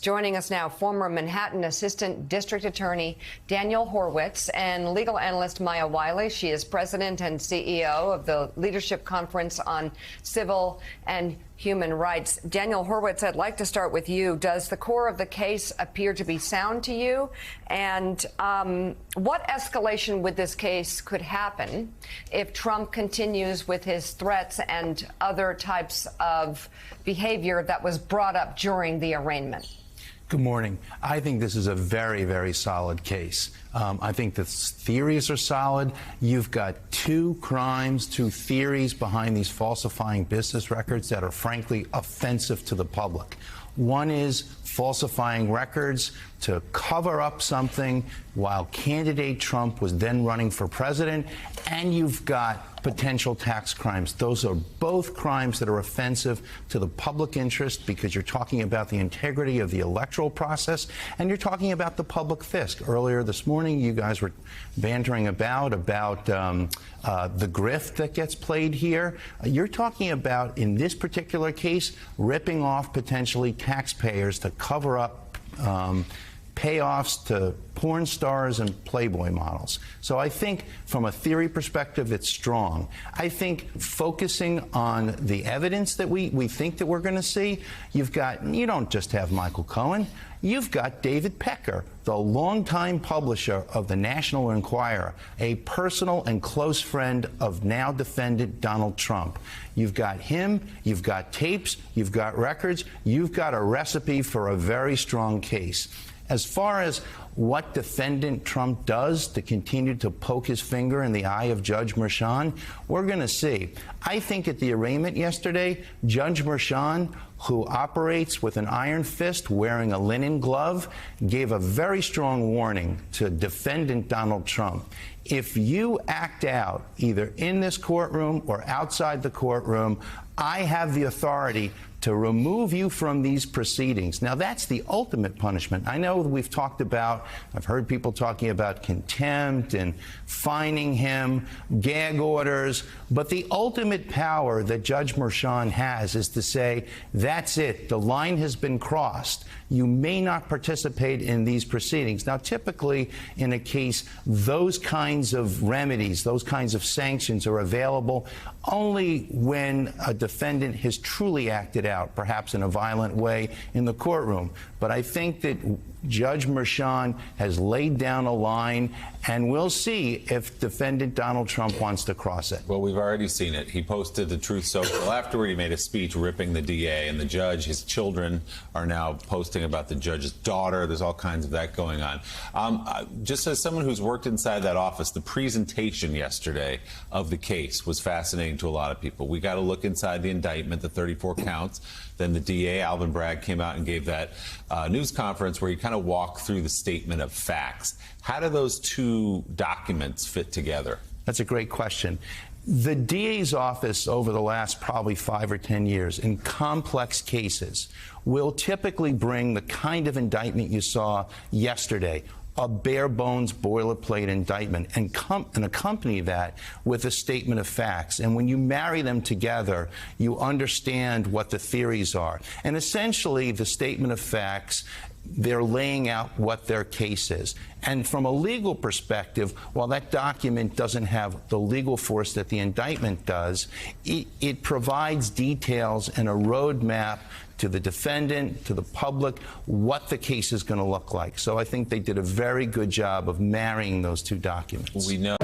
Joining us now, former Manhattan Assistant District Attorney Daniel Horowitz and legal analyst Maya Wiley. She is president and CEO of the Leadership Conference on Civil and Human Rights. Daniel Horowitz, I'd like to start with you. Does the core of the case appear to be sound to you? And what escalation with this case could happen if Trump continues with his threats and other types of behavior that was brought up during the arraignment? Good morning. I think this is a very, very solid case. I think the theories are solid. You've got two crimes, two theories behind these falsifying business records that are frankly offensive to the public. One is falsifying records to cover up something while candidate Trump was then running for president, and you've got potential tax crimes. Those are both crimes that are offensive to the public interest because you're talking about the integrity of the electoral process and you're talking about the public fisc. Earlier this morning, you guys were bantering about the grift that gets played here. You're talking about, in this particular case, ripping off potentially taxpayers to cover up payoffs to porn stars and Playboy models. So I think from a theory perspective, it's strong. I think focusing on the evidence that we think that we're going to see, you don't just have Michael Cohen, you've got David Pecker, the longtime publisher of the National Enquirer, a personal and close friend of now defendant Donald Trump. You've got him, you've got tapes, you've got records, you've got a recipe for a very strong case. As far as what defendant Trump does to continue to poke his finger in the eye of Judge Merchan, we're going to see. I think at the arraignment yesterday, Judge Merchan, who operates with an iron fist wearing a linen glove, gave a very strong warning to defendant Donald Trump. If you act out either in this courtroom or outside the courtroom, I have the authority to remove you from these proceedings. Now, that's the ultimate punishment. I know we've talked about, I've heard people talking about contempt and fining him, gag orders, but the ultimate power that Judge Merchan has is to say, that's it, the line has been crossed. You may not participate in these proceedings. Now, typically in a case, those kinds of remedies, those kinds of sanctions are available only when a defendant has truly acted out, perhaps in a violent way, in the courtroom. But I think that Judge Merchan has laid down a line, and we'll see if defendant Donald Trump wants to cross it. Well, we've already seen it. He posted the Truth Social. Afterward, he made a speech ripping the DA and the judge. His children are now posting about the judge's daughter. There's all kinds of that going on. Just as someone who's worked inside that office, the presentation yesterday of the case was fascinating to a lot of people. We got to look inside the indictment, the 34 counts. Then the DA, Alvin Bragg, came out and gave that news conference where he kind of walked through the statement of facts. How do those two documents fit together? That's a great question. The DA's office over the last probably 5 or 10 years in complex cases will typically bring the kind of indictment you saw yesterday, a bare bones boilerplate indictment, and accompany that with a statement of facts. And when you marry them together, you understand what the theories are. And essentially, the statement of facts, they're laying out what their case is. And from a legal perspective, while that document doesn't have the legal force that the indictment does, it provides details and a roadmap to the defendant, to the public, what the case is going to look like. So I think they did a very good job of marrying those two documents. We know.